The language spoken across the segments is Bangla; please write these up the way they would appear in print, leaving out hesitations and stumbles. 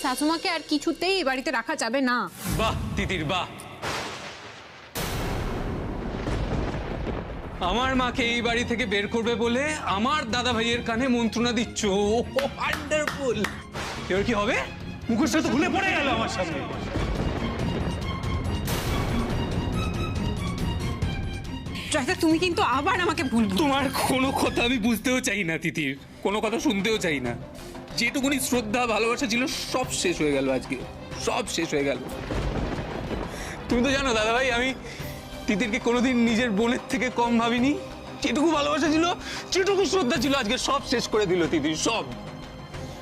শাশুমাকে আর কিছুতেই এই বাড়িতে রাখা যাবে না। বাহ তিতির বাহ, আমার মাকে এই বাড়ি থেকে বের করবে বলে আমার দাদা ভাইয়ের কানে মন্ত্রণা দিচ্ছ। ওয়ান্ডারফুল। এবার কি হবে? মুখোশটা তো খুলে পড়ে গেল আমার সামনে। জয়দা, তুমি কিন্তু আবার আমাকে ভুল তোমার কোনো কথা আমি বুঝতেও চাই না তিতির, কোনো কথা শুনতেও চাই না। যেটুকুনি শ্রদ্ধা ভালোবাসা ছিল সব শেষ হয়ে গেল আজকে, সব শেষ হয়ে গেল। তুমি তো জানো দাদা ভাই, আমি তিতিরকে কোনোদিন নিজের বোনের থেকে কম ভাবিনি। যেটুকু ভালোবাসা ছিল, যেটুকু শ্রদ্ধা ছিল, আজকে সব শেষ করে দিল তিতির, সব।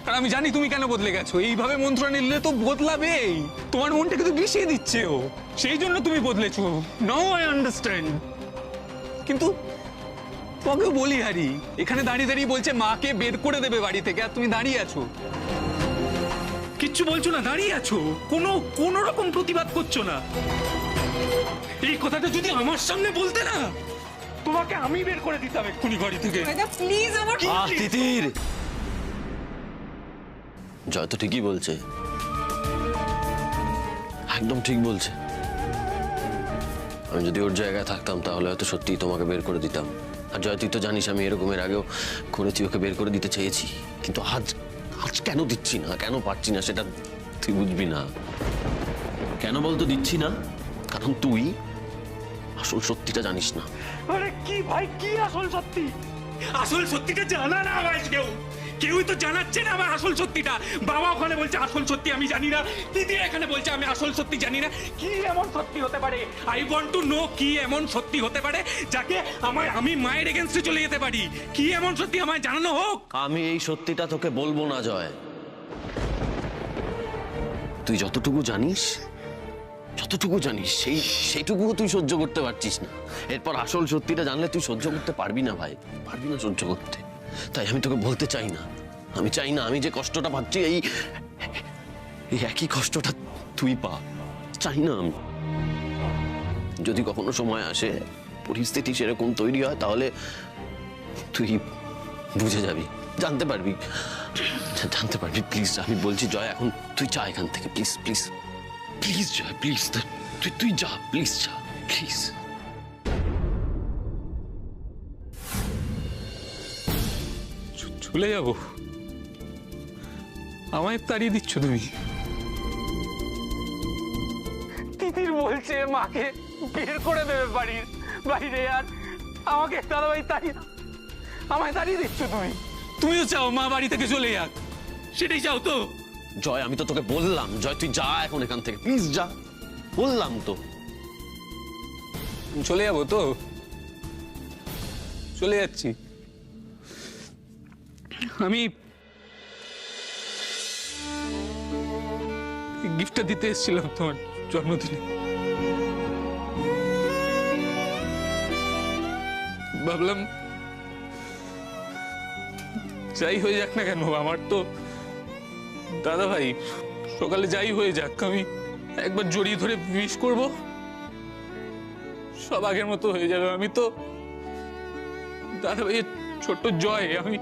আর আমি জানি তুমি কেন বদলে গেছো। এইভাবে মন্ত্রণা নিলে তো বদলাবেই, তোমার মনটাকে তো বিষিয়ে দিচ্ছে ও, সেই জন্য তুমি বদলেছো। Now I understand. কিন্তু তোমাকেও বলি হারি, এখানে দাঁড়িয়ে দাঁড়িয়ে বলছে মাকে বের করে দেবে বাড়ি থেকে, আর তুমি দাঁড়িয়ে আছো, কিচ্ছু বলছো না, দাঁড়িয়ে আছো, কোনো রকম প্রতিবাদ করছো না। এই কথাটা যদি আমার সামনে বলতে না, তোমাকে আমি বের করে দিতাম এক্ষুনি বাড়ি থেকে। প্লিজ আমার তিতির, জয় তো ঠিকই বলছে, একদম ঠিক বলছে। আমি যদি ওর জায়গায় থাকতাম তাহলে হয়তো সত্যিই তোমাকে বের করে দিতাম। আর জয়, তুই তো জানিস আমি এরকমের আগেও করেছি, ওকে বের করে দিতে চেয়েছি, কিন্তু আজ কেন দিচ্ছি না, কেন পারছি না সেটা তুই বুঝবি না। কেন বলতো দিচ্ছি না? কারণ তুই আসল সত্যিটা জানিস না। আরে কি ভাই, কি আসল সত্যি? আসল সত্যিটা জানা না ভাই, কেউই তো জানাচ্ছে না আমার আসল সত্যিটা। বাবা ওখানে বলছে আসল সত্যি আমি জানি না, দিদি এখানে বলছে আমি আসল সত্যি জানি না। কি এমন সত্যি হতে পারে? আই ওয়ান্ট টু নো, কি এমন সত্যি হতে পারে যাকে আমি মায়ের এগেইনস্টে চলে যেতে পারি? কি এমন সত্যি আমায় জানানো হোক। আমি এই সত্যিটা তোকে বলবো না জয়। তুই যতটুকু জানিস সেইটুকুও তুই সহ্য করতে পারছিস না। এরপর আসল সত্যিটা জানলে তুই সহ্য করতে পারবি না ভাই, পারবি না সহ্য করতে। তাই আমি তোকে বলতে চাই না, আমি যে কষ্টটা পাচ্ছি এই একই কষ্টটা তুই পা, চাই না আমি। যদি কখনো সময় আসে, পরিস্থিতি সেরকম তৈরি হয়, তাহলে তুই বুঝে যাবি, জানতে পারবি। প্লিজ আমি বলছি জয়, এখন তুই যা এখান থেকে, please please please Joy, please তুই যা, প্লিজ যা, প্লিজ। চলে যাবো? আমায় তাড়িয়ে দিচ্ছ তুমি? তিতির বলছে মাকে বের করে দেবে বাড়ির বাইরে, আর আমাকে দাদাভাই আমায় তাড়িয়ে দিচ্ছ তুমি? তুমিও চাও মা বাড়ি থেকে চলে যাক, সেটাই চাও তো? জয়, আমি তো তোকে বললাম, জয় তুই যা এখন এখান থেকে, প্লিজ যা, বললাম তো। চলে যাবো তো, চলে যাচ্ছি। আমি গিফটটা দিতে এসেছিলাম তোমার জন্মদিনে, ভাবলাম যাই হয়ে যাক না কেন, আমার তো দাদা ভাই, সকালে যাই হয়ে যাক আমি একবার জড়িয়ে ধরে উইশ করব, সব আগের মতো হয়ে যাবে। আমি তো দাদা ভাইয়ের ছোট্ট জয়, আমি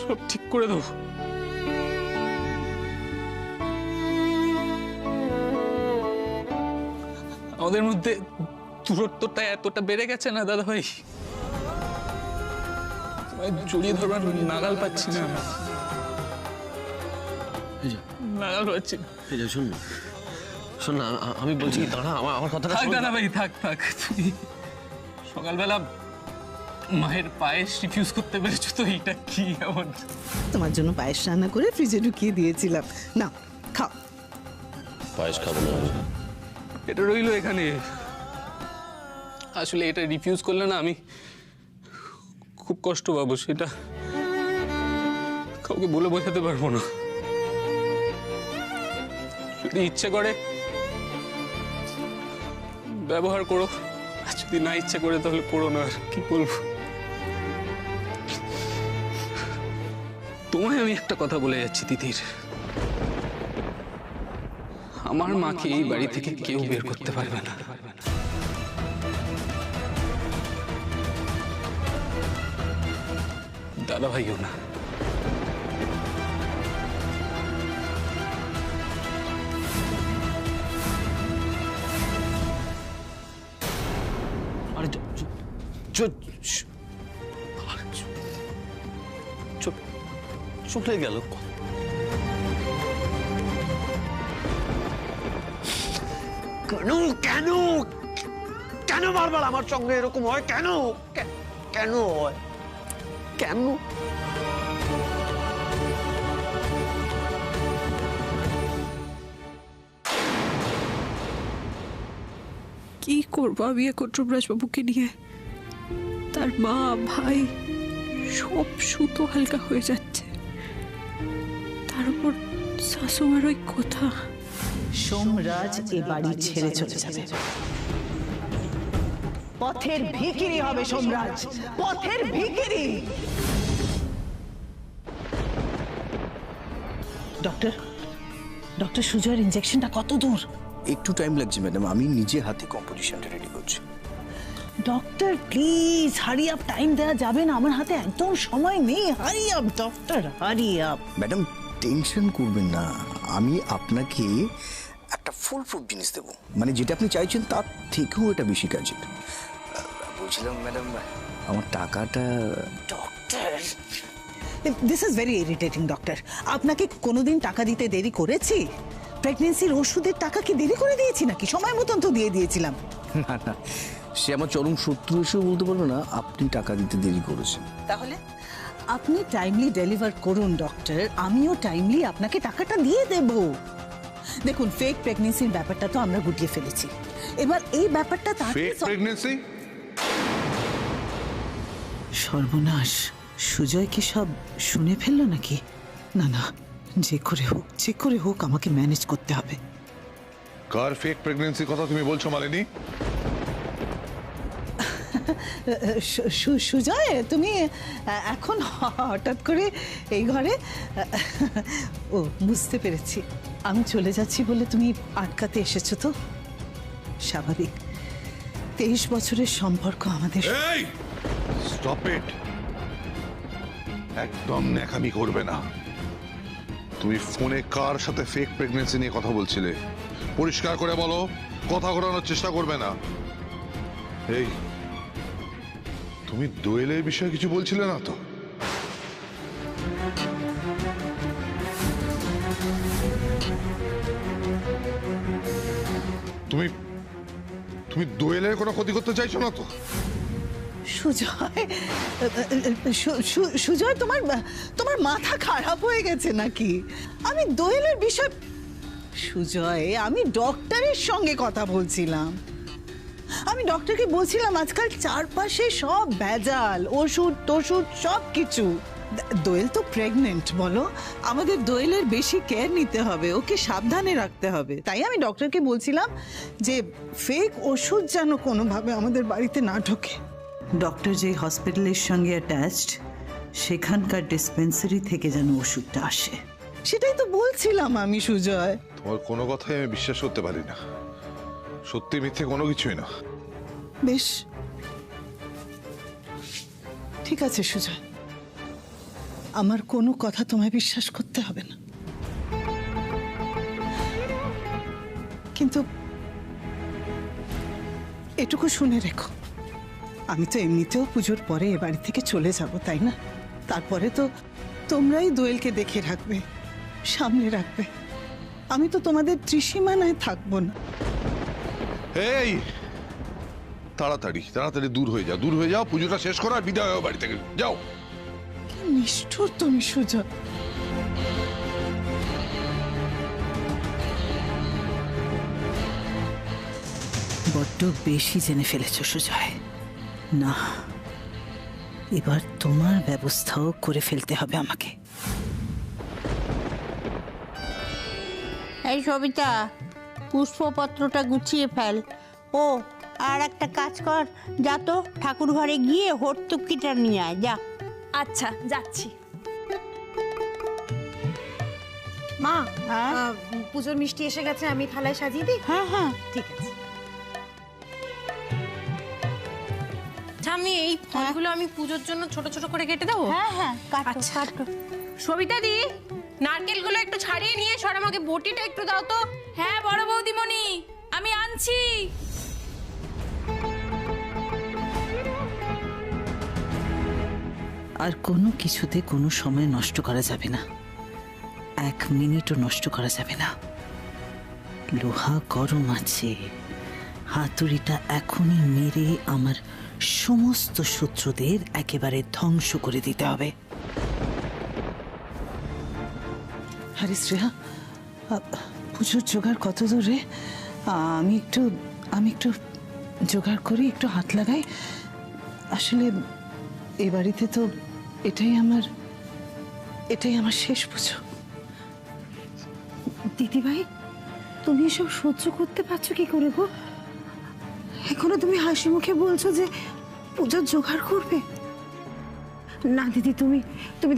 সব ঠিক করে দেবো। আমাদের মধ্যে দূরত্বটা এতটা বেড়ে গেছে না দাদা ভাই, জড়িয়ে ধরবার নাগাল পাচ্ছি না, নাগাল পাচ্ছি না। শোন না, আমি বলছি দাঁড়া, আমার কথাটা থাক দাদা ভাই, থাক। তুমি সকালবেলা মায়ের পায়েস রিফিউজ করতে পেরেছো তো, এটা কি এমন? তোমার জন্য পায়েস রান্না করে ফ্রিজে ঢুকিয়ে দিয়েছিলাম, না খাও। পায়েস খাবো না, এটা রইলো এখানে। আসলে এটা রিফিউজ করলে না আমি খুব কষ্ট পাবো, সেটা কাউকে বলে বোঝাতে পারবো না। যদি ইচ্ছে করে ব্যবহার করো, আর যদি না ইচ্ছে করে তাহলে করো না, আর কি বলবো। তোমায় আমি একটা কথা বলে যাচ্ছি তিতির, আমার মাকে এই বাড়ি থেকে কেউ বের করতে পারবে না। দাদা ভাইও না। চলে গেল। কেন কেন কেন বারবার আমার সঙ্গে এরকম হয়? কেন কেন হয়? কেন? কি করবো আমি এখন যমরাজবাবুকে নিয়ে? তার মা ভাই সব সুতো হালকা হয়ে যাচ্ছে, তার উপর শাশুমার ওই কথা। সোমরাজ এ বাড়ি ছেড়ে চলে যাবে। পথের ভিখিরি হবে সোমরাজ, পথের ভিখিরি। ডক্টর, ডক্টর সুজয়ের ইনজেকশনটা কত দূর? একটু টাইম লাগছে ম্যাডাম, আমি নিজে হাতে কম্পোজিশনটা রেডি করছি। Doctor please hurry up, time দেওয়া যাবে না, আমার হাতে একদম সময় নেই। Hurry up doctor, hurry up. Madam tension করবেন না, আমি আপনাকে একটা ফুল প্রুফ জিনিস দেবো, মানে যেটা আপনি চাইছেন তার থেকেও এটা বেশি কাজের। বলছিলাম ম্যাডাম আমার টাকাটা। Doctor, this is very irritating doctor. আপনাকে কোনোদিন টাকা দিতে দেরি করেছি? প্রেগনেন্সির ওষুধের টাকা কি দেরি করে দিয়েছি নাকি? সময় মতন তো দিয়ে দিয়েছিলাম। না না, সে আমার চরম শত্রু এসেও বলতে পারবে না আপনি টাকা দিতে দেরি করেছেন। তাহলে আপনি টাইমলি ডেলিভার করুন ডক্টর, আমিও টাইমলি আপনাকে টাকাটা দিয়ে দেব। দেখুন, ফেক প্রেগনেন্সির ব্যাপারটা তো আমরা গুটিয়ে ফেলেছি, এবার এই ব্যাপারটা ফেক প্রেগন্যান্সি? সর্বনাশ, সুজয় কি সব শুনে ফেললো নাকি? না না, যে করে হোক আমাকে ম্যানেজ করতে হবে। কার ফেক প্রেগন্যান্সির কথা তুমি বলছো মালিনী? সুজয়, তুমি এখন হঠাৎ করে এই ঘরে? ও, বুঝতে পেরেছি, আমি চলে যাচ্ছি বলে তুমি আটকাতে এসেছো তো? স্বাভাবিক, 23 বছরের সম্পর্ক আমাদের। এই স্টপ ইট, একদম ন্যাকামি করবে না। তুমি ফোনে কার সাথে ফেক প্রেগন্যান্সি নিয়ে কথা বলছিলে? পরিষ্কার করে বলো, কথা ঘোরানোর চেষ্টা করবে না। এই তুমি দোয়েলের বিষয়ে কিছু বলছিলে না তো? তুমি তুমি দোয়েলের কোনো ক্ষতি করতে চাইছো না তো? সুজয়, সুজয়, তোমার মাথা খারাপ হয়ে গেছে নাকি? আমি দোয়েলের বিষয়, সুজয়, আমি ডক্টরের সঙ্গে কথা বলছিলাম। আমি ডক্টরকে বলছিলাম আজকাল চারপাশে সব ভেজাল, ওষুধ টষুধ সব কিছু। দোয়েল তো প্রেগনেন্ট, বলো, আমাদের দোয়েলের বেশি কেয়ার নিতে হবে, ওকে সাবধানে রাখতে হবে। তাই আমি ডক্টরকে বলছিলাম যে ফেক ওষুধ যেন কোনোভাবে আমাদের বাড়িতে না ঢোকে। ডক্টর যে হসপিটালের সঙ্গে অ্যাটাচড, সেখানকার ডিসপেন্সারি থেকে যেন ওষুধটা আসে। সেটাই তো বলছিলাম আমি সুজয়। তোমার কোনো কথাই আমি বিশ্বাস করতে পারি না, সত্যি মিথ্যে কোনো কিছুই না। বেশ, ঠিক আছে সুজয়, আমার কোনো কথা তোমায় বিশ্বাস করতে হবে না, কিন্তু এটুকু শুনে রেখো, আমি তো এমনিতেও পুজোর পরে এ বাড়ি থেকে চলে যাব, তাই না? তারপরে তো তোমরাই দোয়েলকে দেখে রাখবে, সামনে রাখবে, আমি তো তোমাদের ত্রিসীমানায় থাকবো না। এই তাড়াতাড়ি তাড়াতাড়ি দূর হয়ে যাও, পুজোটা শেষ করো আর বিদায় হও বাড়ি থেকে, যাও। কি নিষ্ঠুর তুমি সুজয়। বড্ড বেশি জেনে ফেলেছ সুজয়। না, এবার তোমার ব্যবস্থাও করে ফেলতে হবে আমাকে। এই সবিতা, পুষ্পপত্রটা গুছিয়ে ফেল। ও, আর একটা কাজ কর, যা তো ঠাকুর ঘরে গিয়ে হর্তুকিটা নিয়ে আয়, যা। আচ্ছা, যাচ্ছি। মা, পুজোর মিষ্টি এসে গেছে, আমি থালায় সাজিয়ে দিই। হ্যাঁ হ্যাঁ ঠিক আছে। আমি এই ফলগুলো আমি পুজোর জন্য ছোট ছোট করে কেটে দেবো। হ্যাঁ হ্যাঁ, কাটো আচ্ছা। কাটো। সবিতা দি, নারকেলগুলো একটু ছাড়িয়ে নিয়ে সর, আমাকে বটিটা একটু দাও তো। হ্যাঁ বড় বৌদিমণি, আমি আনছি। আর কোনো কিছুতে কোনো সময় নষ্ট করা যাবে না, 1 মিনিটও নষ্ট করা যাবে না। লোহা গরম আছে, হাতুড়িটা এখনই মেরে আমার সমস্ত শত্রুদের একেবারে ধ্বংস করে দিতে হবে। আরে শ্রেয়া, পুজোর জোগাড় কত দূরে? আমি একটু জোগাড় করি, একটু হাত লাগাই। আসলে এই বাড়িতে তো এটাই আমার শেষ পুজো। দিদিভাই, তুমি এসব সহ্য করতে পারছো কি করে গো? এখনো তুমি হাসি মুখে বলছো যে পুজোর জোগাড় করবে। না দিদি, তুমি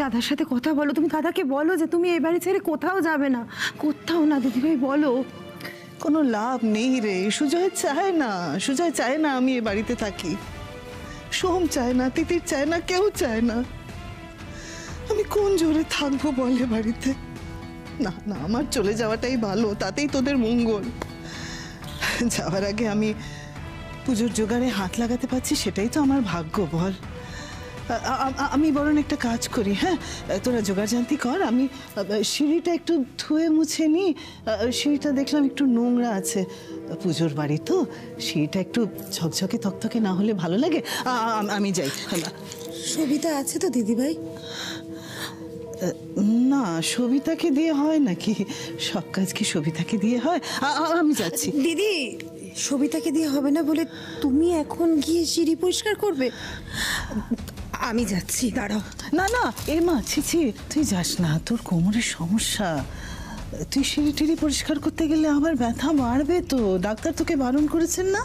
দাদার সাথে কথা বলো, তুমি দাদাকে বলো যে তুমি এই বাড়ি ছেড়ে কোথাও যাবে না, কোথাও না। দিদিভাই বলো। কোনো লাভ নেই রে, সুজয় চায় না আমি এ বাড়িতে থাকি। সোম চায় না, তিতির চায় না, কেউ চায় না। আমি কোন জোরে থাকবো বলে বাড়িতে? না না, আমার চলে যাওয়াটাই ভালো, তাতেই তোদের মঙ্গল। যাওয়ার আগে আমি পুজোর জোগাড়ে হাত লাগাতে পারছি, সেটাই তো আমার ভাগ্য বল। আমি বরং একটা কাজ করি, হ্যাঁ, তোরা জোগাড় জানতি কর, আমি সিঁড়িটা একটু ধুয়ে মুছে নিই। সিঁড়িটা দেখলাম একটু নোংরা আছে, পুজোর বাড়ি তো, সিঁড়িটা একটু ঝকঝকে থকথকে না হলে ভালো লাগে। আমি যাই। সবিতা আছে তো দিদিভাই? না, সবিতাকে দিয়ে হয় নাকি? সব কাজ কি সবিতাকে দিয়ে হয়? আমি যাচ্ছি। দিদি, সবিতাকে দিয়ে হবে না বলে তুমি এখন গিয়ে সিঁড়ি পরিষ্কার করবে? আমি যাচ্ছি, দাঁড়াও। না না, এ মা, ছি, তুই যাস না, তোর কোমরের সমস্যা। তুই সিঁড়ি টিড়ি পরিষ্কার করতে গেলে আবার ব্যথা বাড়বে তো। ডাক্তার তোকে বারণ করেছেন না?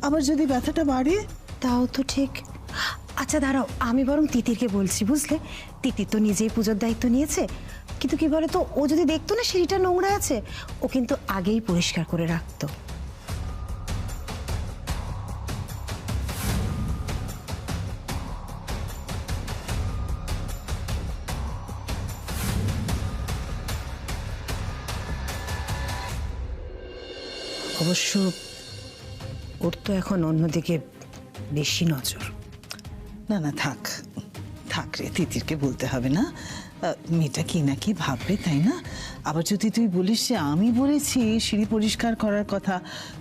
আবার যদি ব্যথাটা বাড়ে? তাও তো ঠিক। আচ্ছা দাঁড়াও, আমি বরং তিতিরকে বলছি, বুঝলে? তিতির তো নিজেই পুজোর দায়িত্ব নিয়েছে, কিন্তু কি বলে তো, ও যদি দেখতো না সিঁড়িটা নোংরা আছে, ও কিন্তু আগেই পরিষ্কার করে রাখতো। অবশ্য ওর তো এখন অন্যদিকে বেশি নজর। না না, থাক রে, তিতিরকে বলতে হবে না। মেয়েটা কি না কি ভাববে, তাই না? আবার যদি তুই বলিস যে আমি বলেছি সিঁড়ি পরিষ্কার করার কথা,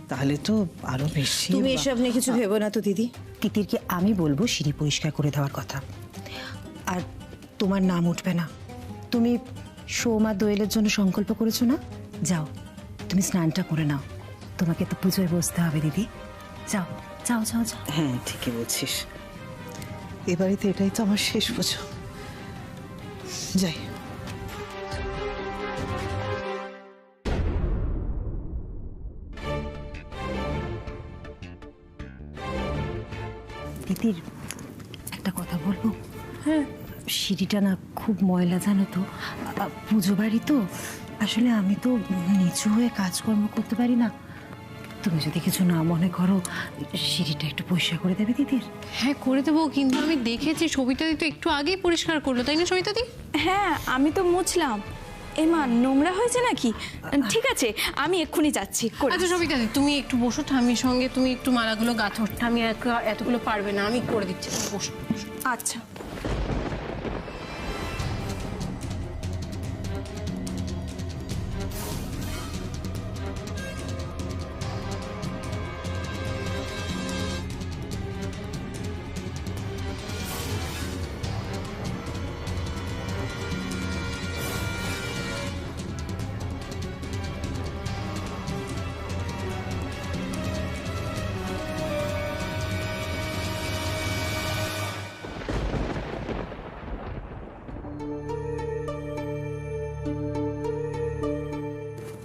তাহলে তো আরো বেশি। তুমি এসব নিয়ে কিছু ভেবো না তো দিদি। তিতিরকে আমি বলবো সিঁড়ি পরিষ্কার করে দেওয়ার কথা, আর তোমার নাম উঠবে না। তুমি সোম আর দোয়েলের জন্য সংকল্প করেছো না? যাও, তুমি স্নানটা করে নাও, তোমাকে তো পুজোয় বসতে হবে দিদি। যাও যাও যাও যাও। হ্যাঁ, ঠিকই বলছিস, এ বাড়িতে এটাই তো আমার শেষ পুজো। যাই। দিদির একটা কথা বলবো? হ্যাঁ। সিঁড়িটা না খুব ময়লা, জানো তো। পুজো বাড়ি তো, আসলে আমি তো নিচু হয়ে কাজকর্ম করতে পারি না। তুমি যদি কিছু না মনে করো, সিঁড়িটা একটু পরিষ্কার করে দেবে দিদির? হ্যাঁ করে দেবো, কিন্তু আমি দেখেছি সবিতাদি তো একটু আগেই পরিষ্কার করলো, তাই না সবিতাদি? হ্যাঁ, আমি তো মুছলাম। এমা, নোংরা হয়েছে নাকি? ঠিক আছে, আমি এক্ষুনি যাচ্ছি। আচ্ছা সবিতাদি, তুমি একটু বসো, ঠাম্মির সঙ্গে তুমি একটু মালাগুলো গাঁথো। ঠাম্মি এতগুলো পারবে না, আমি করে দিচ্ছি, তুমি বসো। আচ্ছা।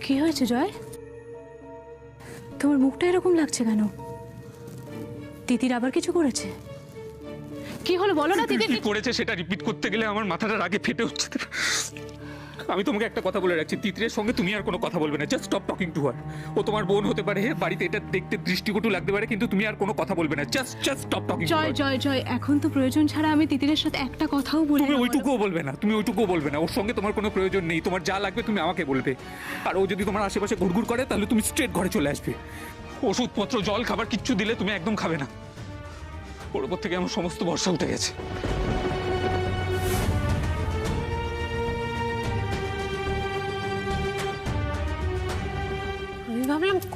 কি হয়েছে জয়? তোমার মুখটা এরকম লাগছে কেন? তিতির আবার কিছু করেছে? কি হলো বলো না। তিতির কি করেছে সেটা রিপিট করতে গেলে আমার মাথাটা রাগে ফেটে হচ্ছে। আমি তোমাকে একটা কথা বলে রাখছি, তিতিরের সঙ্গে তুমি আর কোনো কথা বলবে না। Just stop talking to her. ও তোমার বোন হতে পারে, বাড়িতে এটা দেখতে দৃষ্টিকটু লাগতে পারে, কিন্তু তুমি আর কোনো কথা বলবে না। Just stop talking. জয় জয় জয়, এখন তো প্রয়োজন ছাড়া আমি তিতিরের সাথে একটা কথাও বলি না। তুমি ওইটুকুও বলবে না, তুমি ওইটুকুও বলবে না। ওর সঙ্গে তোমার কোনো প্রয়োজন নেই। তোমার যা লাগবে তুমি আমাকে বলবে। আর ও যদি তোমার আশেপাশে ঘুরঘুর করে, তাহলে তুমি স্ট্রেট ঘরে চলে আসবে। ওষুধপত্র, জল, খাবার কিচ্ছু দিলে তুমি একদম খাবে না। ওর উপর থেকে আমার সমস্ত ভরসা উঠে গেছে।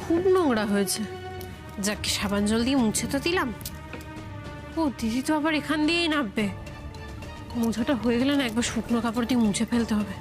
খুব নোংরা হয়েছে। যাকে সাবান জল দিয়ে মুছে তো দিলাম। ও দিদি তো আবার এখান দিয়েই নামবে। মোছাটা হয়ে গেলে না একবার শুকনো কাপড় দিয়ে মুছে ফেলতে হবে।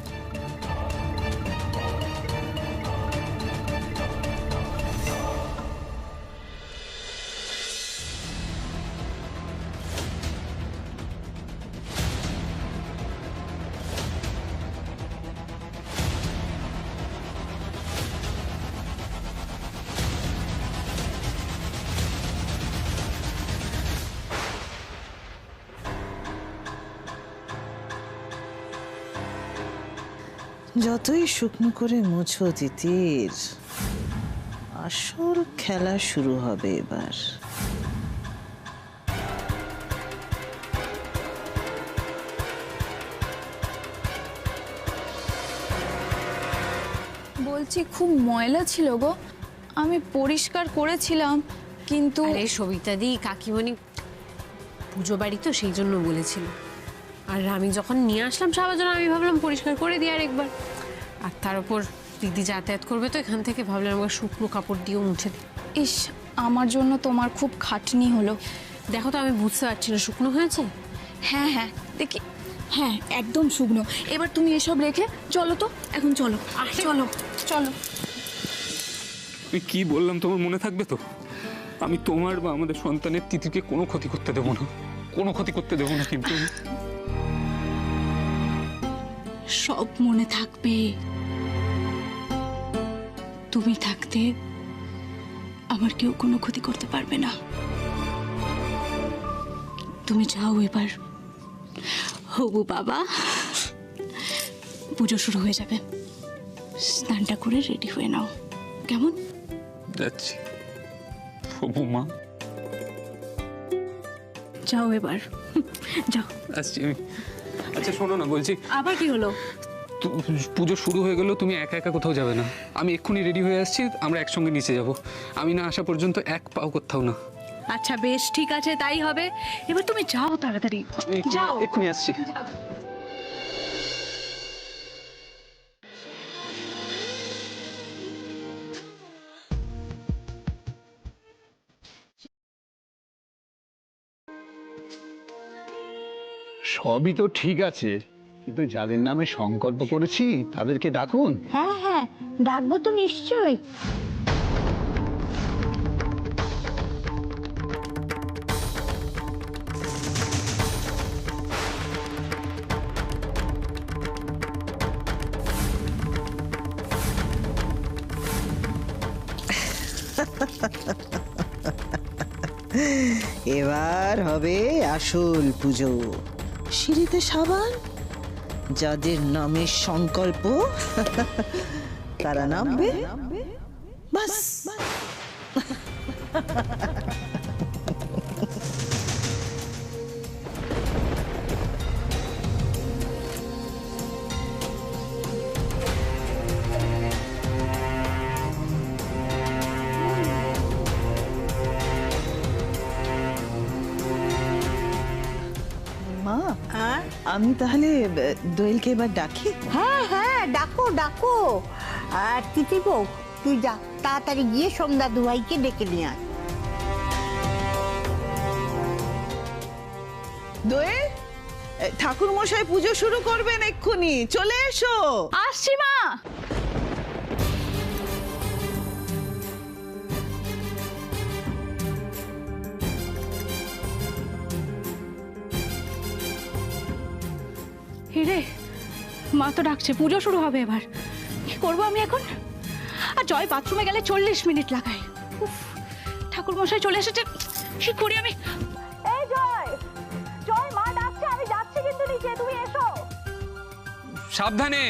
যতই শুকনো করে মুছো তিতির, আসল খেলা শুরু হবে এবার। বলছি খুব ময়লা ছিল গো, আমি পরিষ্কার করেছিলাম কিন্তু আরে সবিতা দি কাকিমণি পুজো বাড়ি তো সেই জন্য বলেছিল। আর আমি যখন নিয়ে আসলাম সাবার জন্য আমি ভাবলাম পরিষ্কার করে দিই আর একবার। আর তার উপর দিদি যাতায়াত করবে তো এখান থেকে, ভাবলাম একবার শুকনো কাপড় দিয়েও মুছে দিই। ইস, আমার জন্য তোমার খুব খাটনি হলো। দেখো তো আমি বুঝতে পারছি না শুকনো হয়েছে। হ্যাঁ হ্যাঁ দেখি, হ্যাঁ একদম শুকনো। এবার তুমি এসব রেখে চলো তো, এখন চলো চলো চলো। আমি কি বললাম তোমার মনে থাকবে তো? আমি তোমার বা আমাদের সন্তানের তিথিকে কোনো ক্ষতি করতে দেবো না, কোনো ক্ষতি করতে দেবো না। কিন্তু সব মনে থাকবে। তুমি থাকতে আমার কেউ কোনো ক্ষতি করতে পারবে না। তুমি যাও এবার। হবু বাবা, পুজো শুরু হয়ে যাবে, স্নানটা করে রেডি হয়ে নাও, কেমন? যাচ্ছি হবু মা। যাও এবার, যাও। আসছি আমি। আচ্ছা শোনো না, বলছি আবার কি হলো? পুজো শুরু হয়ে গেল, তুমি একা একা কোথাও যাবে না। আমি এক্ষুনি রেডি হয়ে আসছি, আমরা একসঙ্গে নিচে যাব। আমি না আসা পর্যন্ত এক পাও কোথাও না। আচ্ছা বেশ, ঠিক আছে, তাই হবে। এবার তুমি যাও তাড়াতাড়ি, যাও। এক্ষুনি আসছি। সবই তো ঠিক আছে, কিন্তু যাদের নামে সংকল্প করেছি তাদেরকে ডাকুন। হ্যাঁ হ্যাঁ, ডাকবো তো নিশ্চয়ই। এবার হবে আসল পুজো। সিঁড়িতে সাবান, যাদের নামে সংকল্প তারা নামবে, বাস। মা, আমি তাহলে দোয়েলকে এবার ডাকি। হ্যাঁ হ্যাঁ, ডাকো ডাকো। আর তিথি বউ, তুই যা তাড়াতাড়ি গিয়ে সন্ধ্যা দুয়াইকে ডেকে নিয়ে আয়। দোয়েল, ঠাকুর মশাই পুজো শুরু করবেন এক্ষুনি, চলে এসো। আসছি মা। হিরে, মা তো ডাকছে, পুজো শুরু হবে এবার। কি করবো আমি এখন? আর জয় বাথরুমে গেলে 40 মিনিট লাগায়। উফ, ঠাকুর মশাই চলে এসেছে, কি করি আমি? এই জয়, জয়, মা ডাকছে, আমি যাচ্ছি কিন্তু নিচে, তুমি এসো। সাবধানে।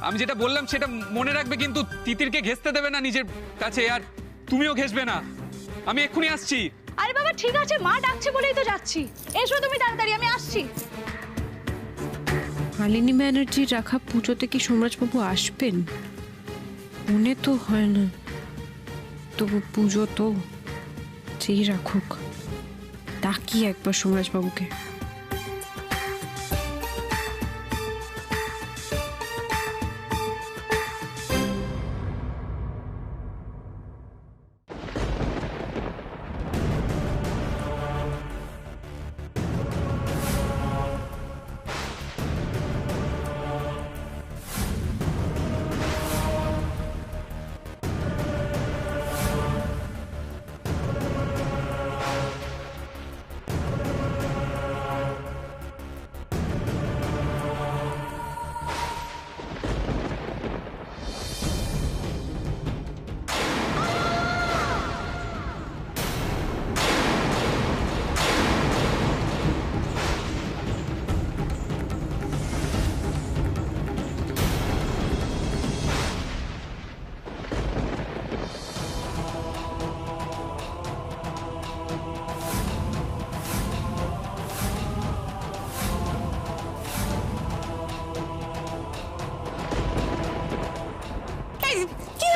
আমি যেটা বললাম সেটা মনে রাখবে, কিন্তু তিতিরকে ঘেঁষতে দেবে না নিজের কাছে, আর তুমিও ঘেঁষবে না। আমি এক্ষুনি আসছি। আরে বাবা ঠিক আছে, মা ডাকছে বলেই তো যাচ্ছি। এসো তুমি তাড়াতাড়ি, আমি আসছি। মালিনী ব্যানার্জির রাখা পুজোতে কি সোমরাজবাবু আসবেন? মনে তো হয় না, তবু পুজো তো যেই রাখুক, ডাকি একবার সোমরাজবাবুকে।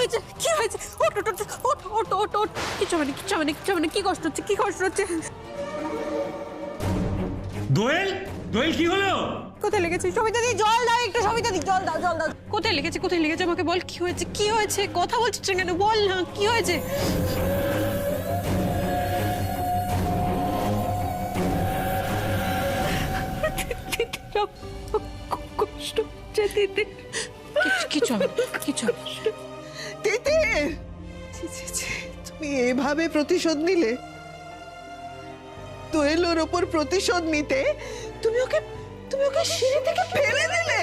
হয়েছে কি হয়েছে? ওঠ ওঠ ওঠ ওঠ ওঠ ওঠ ওঠ। কিচ্ছু হবে না, কিচ্ছু হবে না, কিচ্ছু হবে না। কি কষ্ট হচ্ছে, কি কষ্ট হচ্ছে? দোয়েল, দোয়েল কি হলো? কোথায় লেগেছে? সবিতা দি জল দাও একটু, সবিতা দি জল দাও, জল দাও। কোথায় লেগেছে, কোথায় লেগেছে? আমাকে বল কি হয়েছে, কি হয়েছে? কথা বলছিস না কেন? বল না কি হয়েছে? কষ্ট হচ্ছে দিদি। কিচ্ছু হবে না, কিচ্ছু হবে না। তিতির, ছি, ছি, ছি, তুমি এভাবে প্রতিশোধ নিলে? দোয়েলের ওপর প্রতিশোধ নিতে তুমি ওকে সিঁড়ি থেকে ফেলে দিলে?